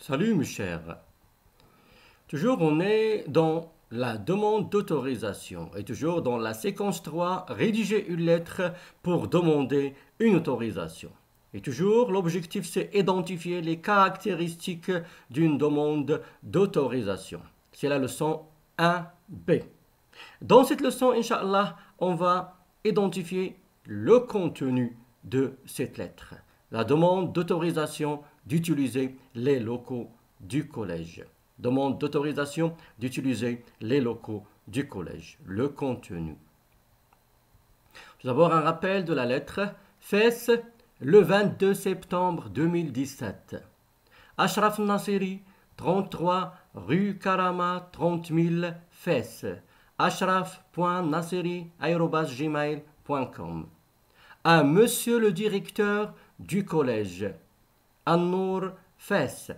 Salut mes chers. Toujours on est dans la demande d'autorisation et toujours dans la séquence 3, rédiger une lettre pour demander une autorisation. Et toujours l'objectif c'est identifier les caractéristiques d'une demande d'autorisation. C'est la leçon 1B. Dans cette leçon, Inch'Allah, on va identifier le contenu de cette lettre. La demande d'autorisation d'utiliser les locaux du collège. Demande d'autorisation d'utiliser les locaux du collège. Le contenu. Tout d'abord, un rappel de la lettre. Fès, le 22 septembre 2017. Ashraf Nasseri, 33 rue Karama, 30 000 Fès. ashraf.nasseri@gmail.com. À Monsieur le directeur du collège. An-Nour Fès.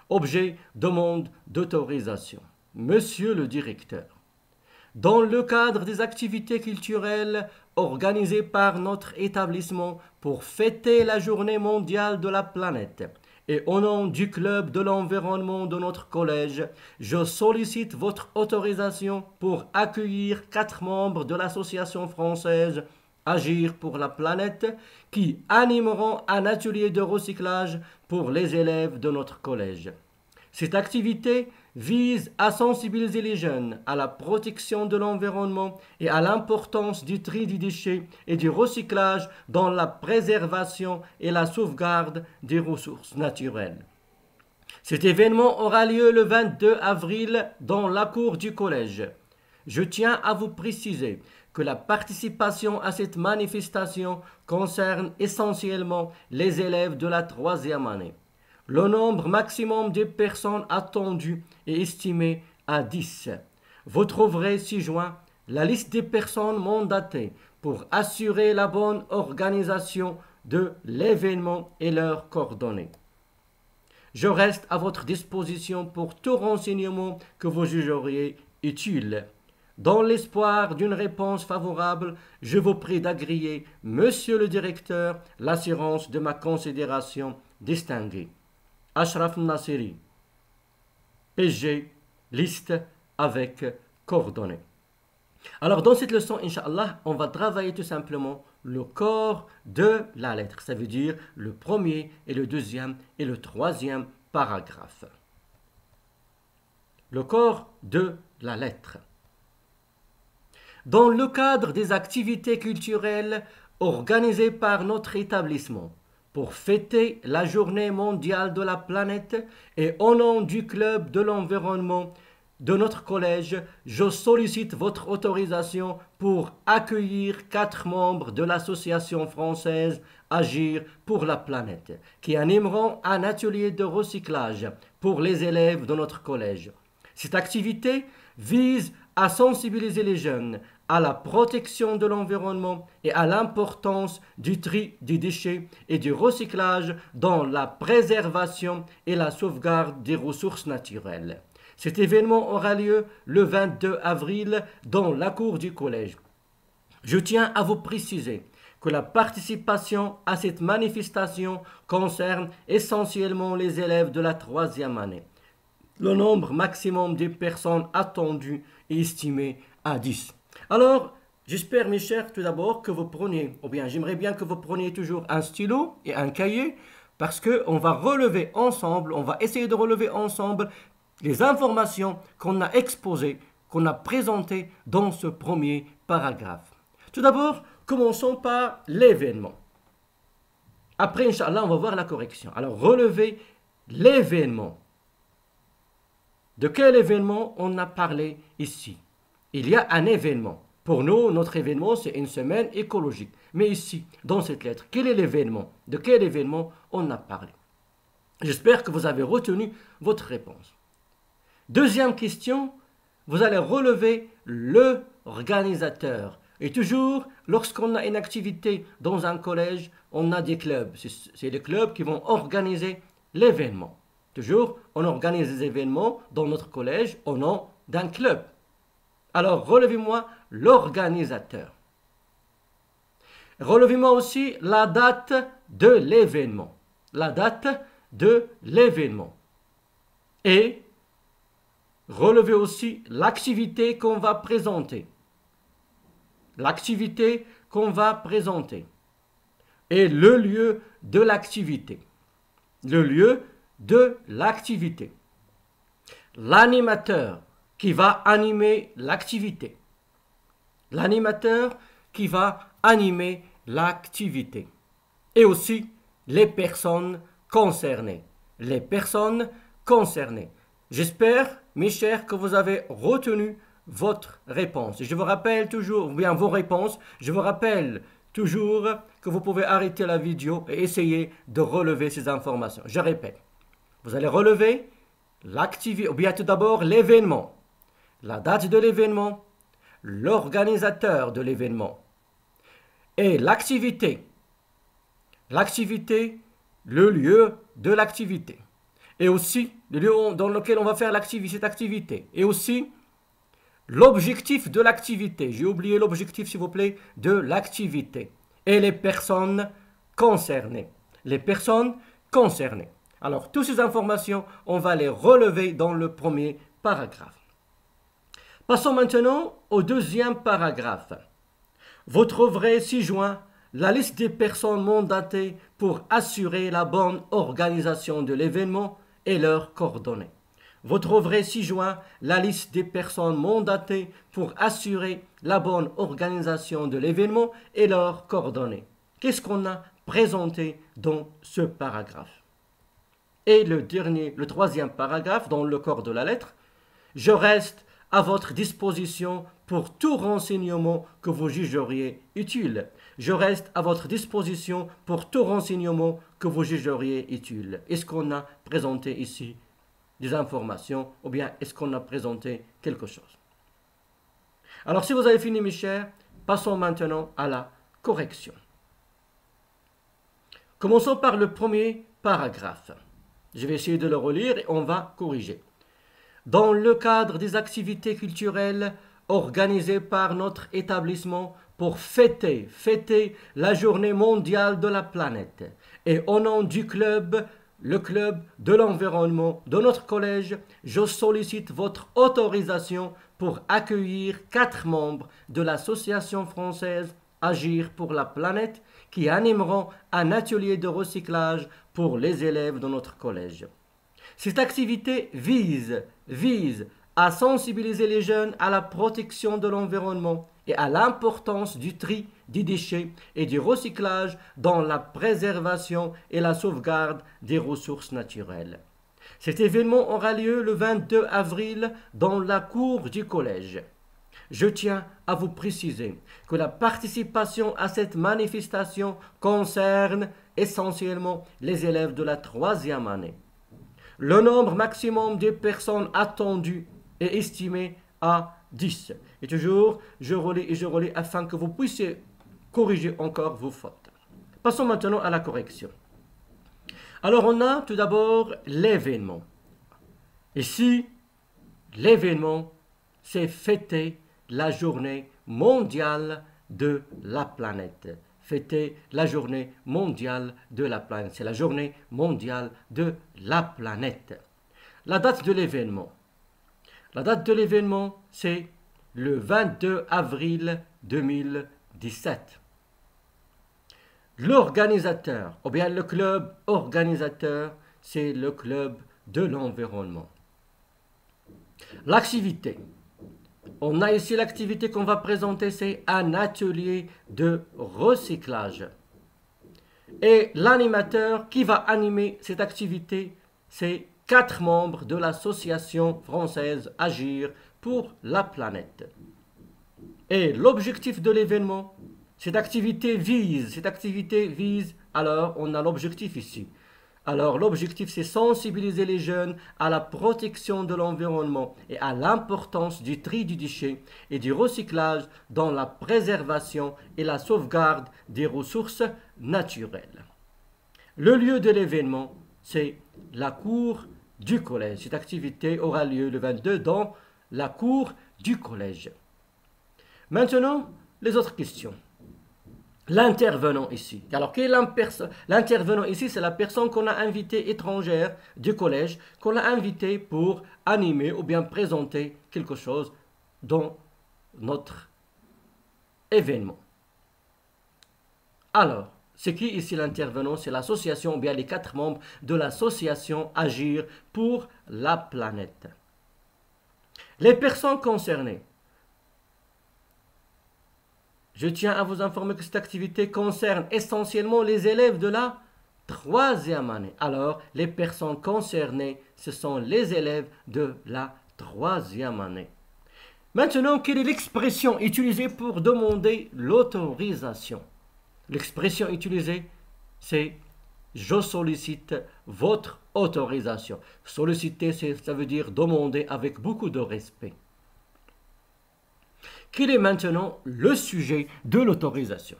Objet demande d'autorisation. Monsieur le directeur. Dans le cadre des activités culturelles organisées par notre établissement pour fêter la journée mondiale de la planète, et au nom du club de l'environnement de notre collège, je sollicite votre autorisation pour accueillir 4 membres de l'association française Agir pour la planète qui animeront un atelier de recyclage pour les élèves de notre collège. Cette activité vise à sensibiliser les jeunes à la protection de l'environnement et à l'importance du tri des déchets et du recyclage dans la préservation et la sauvegarde des ressources naturelles. Cet événement aura lieu le 22 avril dans la cour du collège. Je tiens à vous préciser que la participation à cette manifestation concerne essentiellement les élèves de la 3e année. Le nombre maximum de personnes attendues est estimé à 10. Vous trouverez ci-joint la liste des personnes mandatées pour assurer la bonne organisation de l'événement et leurs coordonnées. Je reste à votre disposition pour tout renseignement que vous jugeriez utile. Dans l'espoir d'une réponse favorable, je vous prie d'agréer, Monsieur le directeur, l'assurance de ma considération distinguée. Ashraf Nasseri, PG, liste avec coordonnées. Alors dans cette leçon, Inch'Allah, on va travailler tout simplement le corps de la lettre. Ça veut dire le premier et le deuxième et le troisième paragraphe. Le corps de la lettre. Dans le cadre des activités culturelles organisées par notre établissement pour fêter la journée mondiale de la planète et au nom du club de l'environnement de notre collège, je sollicite votre autorisation pour accueillir 4 membres de l'association française Agir pour la planète qui animeront un atelier de recyclage pour les élèves de notre collège. Cette activité vise à sensibiliser les jeunes à la protection de l'environnement et à l'importance du tri des déchets et du recyclage dans la préservation et la sauvegarde des ressources naturelles. Cet événement aura lieu le 22 avril dans la cour du collège. Je tiens à vous préciser que la participation à cette manifestation concerne essentiellement les élèves de la 3e année. Le nombre maximum de personnes attendues est estimé à 10. Alors, j'espère mes chers tout d'abord que vous preniez, ou bien j'aimerais bien que vous preniez toujours un stylo et un cahier parce qu'on va relever ensemble, on va essayer de relever ensemble les informations qu'on a exposées, qu'on a présentées dans ce premier paragraphe. Tout d'abord, commençons par l'événement. Après, Inch'Allah, on va voir la correction. Alors, relevez l'événement. De quel événement on a parlé ici? Il y a un événement. Pour nous, notre événement, c'est une semaine écologique. Mais ici, dans cette lettre, quel est l'événement? De quel événement on a parlé? J'espère que vous avez retenu votre réponse. Deuxième question, vous allez relever l'organisateur. Et toujours, lorsqu'on a une activité dans un collège, on a des clubs. C'est les clubs qui vont organiser l'événement. Toujours, on organise des événements dans notre collège au nom d'un club. Alors, relevez-moi l'organisateur. Relevez-moi aussi la date de l'événement. La date de l'événement. Et relevez aussi l'activité qu'on va présenter. L'activité qu'on va présenter. Et le lieu de l'activité. Le lieu de l'activité. L'animateur qui va animer l'activité. L'animateur qui va animer l'activité. Et aussi les personnes concernées. Les personnes concernées. J'espère, mes chers, que vous avez retenu votre réponse. Et je vous rappelle toujours, ou bien vos réponses, je vous rappelle toujours que vous pouvez arrêter la vidéo et essayer de relever ces informations. Je répète, vous allez relever l'activité, ou bien tout d'abord l'événement, la date de l'événement, l'organisateur de l'événement et l'activité. L'activité, le lieu de l'activité. Et aussi le lieu dans lequel on va faire cette activité. Et aussi l'objectif de l'activité. J'ai oublié l'objectif, s'il vous plaît, de l'activité. Et les personnes concernées. Les personnes concernées. Alors, toutes ces informations, on va les relever dans le premier paragraphe. Passons maintenant au deuxième paragraphe. Vous trouverez ci-joint la liste des personnes mandatées pour assurer la bonne organisation de l'événement et leurs coordonnées. Vous trouverez ci-joint la liste des personnes mandatées pour assurer la bonne organisation de l'événement et leurs coordonnées. Qu'est-ce qu'on a présenté dans ce paragraphe? Et le troisième paragraphe, dans le corps de la lettre, je reste à votre disposition pour tout renseignement que vous jugeriez utile. Je reste à votre disposition pour tout renseignement que vous jugeriez utile. Est-ce qu'on a présenté ici des informations ou bien est-ce qu'on a présenté quelque chose? Alors si vous avez fini mes chers, passons maintenant à la correction. Commençons par le premier paragraphe. Je vais essayer de le relire et on va corriger. Dans le cadre des activités culturelles organisées par notre établissement pour fêter la journée mondiale de la planète et au nom du club, le club de l'environnement de notre collège, je sollicite votre autorisation pour accueillir 4 membres de l'association française Agir pour la planète qui animeront un atelier de recyclage pour les élèves de notre collège. Cette activité vise à sensibiliser les jeunes à la protection de l'environnement et à l'importance du tri des déchets et du recyclage dans la préservation et la sauvegarde des ressources naturelles. Cet événement aura lieu le 22 avril dans la cour du collège. Je tiens à vous préciser que la participation à cette manifestation concerne essentiellement les élèves de la 3e année. Le nombre maximum de personnes attendues est estimé à 10. Et toujours, je relis afin que vous puissiez corriger encore vos fautes. Passons maintenant à la correction. Alors, on a tout d'abord l'événement. Ici, l'événement, c'est fêter la journée mondiale de la planète. Fêter la journée mondiale de la planète. C'est la journée mondiale de la planète. La date de l'événement. La date de l'événement, c'est le 22 avril 2017. L'organisateur, ou bien le club organisateur, c'est le club de l'environnement. L'activité. On a ici l'activité qu'on va présenter, c'est un atelier de recyclage. Et l'animateur qui va animer cette activité, c'est 4 membres de l'association française Agir pour la planète. Et l'objectif de l'événement, cette activité vise, alors on a l'objectif ici. Alors l'objectif c'est sensibiliser les jeunes à la protection de l'environnement et à l'importance du tri du déchet et du recyclage dans la préservation et la sauvegarde des ressources naturelles. Le lieu de l'événement, c'est la cour du collège. Cette activité aura lieu le 22 dans la cour du collège. Maintenant, les autres questions. l'intervenant ici. Alors, qui est l'intervenant ici? C'est la personne qu'on a invitée étrangère du collège, qu'on a invitée pour animer ou bien présenter quelque chose dans notre événement. Alors, c'est qui ici l'intervenant? C'est l'association, ou bien les 4 membres de l'association Agir pour la planète. Les personnes concernées. Je tiens à vous informer que cette activité concerne essentiellement les élèves de la 3e année. Alors, les personnes concernées, ce sont les élèves de la 3e année. Maintenant, quelle est l'expression utilisée pour demander l'autorisation? L'expression utilisée, c'est « je sollicite votre autorisation ». Solliciter, ça veut dire demander avec beaucoup de respect. Quel est maintenant le sujet de l'autorisation?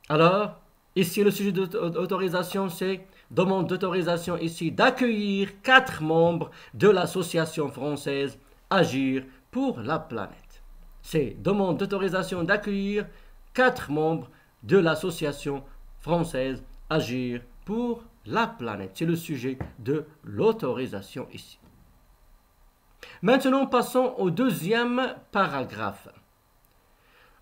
Alors, ici, le sujet de l'autorisation, c'est demande d'autorisation ici d'accueillir 4 membres de l'association française Agir pour la planète. C'est demande d'autorisation d'accueillir 4 membres de l'association française Agir pour la planète. C'est le sujet de l'autorisation ici. Maintenant, passons au 2e paragraphe.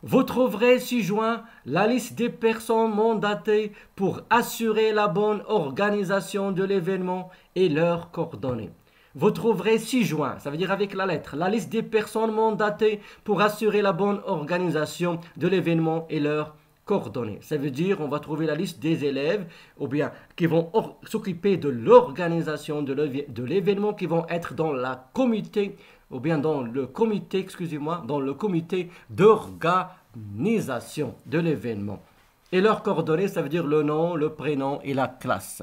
Vous trouverez ci-joint la liste des personnes mandatées pour assurer la bonne organisation de l'événement et leurs coordonnées. Vous trouverez ci-joint, ça veut dire avec la lettre, la liste des personnes mandatées pour assurer la bonne organisation de l'événement et leurs coordonnées. Ça veut dire on va trouver la liste des élèves ou bien qui vont s'occuper de l'organisation de l'événement, qui vont être dans la comité ou bien dans le comité, dans le comité d'organisation de l'événement. Et leurs coordonnées, ça veut dire le nom, le prénom et la classe.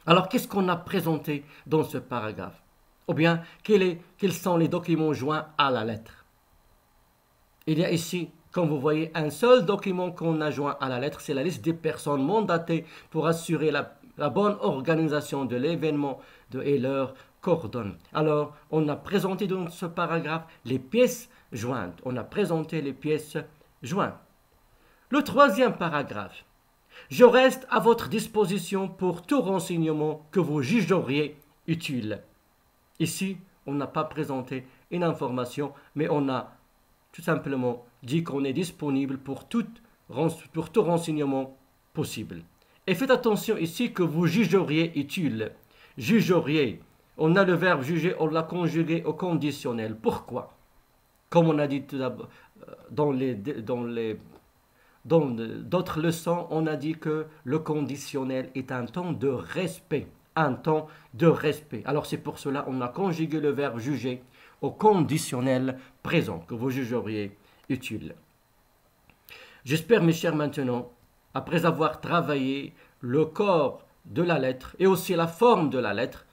Alors, qu'est-ce qu'on a présenté dans ce paragraphe? Ou bien, quels sont les documents joints à la lettre? Il y a ici, comme vous voyez, un seul document qu'on a joint à la lettre, c'est la liste des personnes mandatées pour assurer la bonne organisation de l'événement et leurs coordonnées. Alors, on a présenté dans ce paragraphe les pièces jointes. On a présenté les pièces jointes. Le 3e paragraphe. Je reste à votre disposition pour tout renseignement que vous jugeriez utile. Ici, on n'a pas présenté une information, mais on a tout simplement dit qu'on est disponible pour tout renseignement possible. Et faites attention ici que vous jugeriez utile. Jugeriez. On a le verbe juger, on l'a conjugué au conditionnel. Pourquoi? Comme on a dit tout d'abord dans d'autres leçons, on a dit que le conditionnel est un temps de respect. Un temps de respect. Alors c'est pour cela qu'on a conjugué le verbe juger au conditionnel présent, que vous jugeriez utile. J'espère, mes chers, maintenant, après avoir travaillé le corps de la lettre et aussi la forme de la lettre,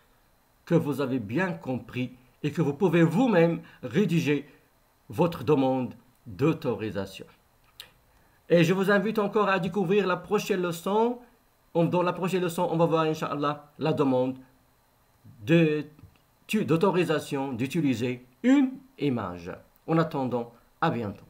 que vous avez bien compris et que vous pouvez vous-même rédiger votre demande d'autorisation. Et je vous invite encore à découvrir la prochaine leçon. Dans la prochaine leçon, on va voir, Inch'Allah, la demande d'autorisation d'utiliser une image. En attendant, à bientôt.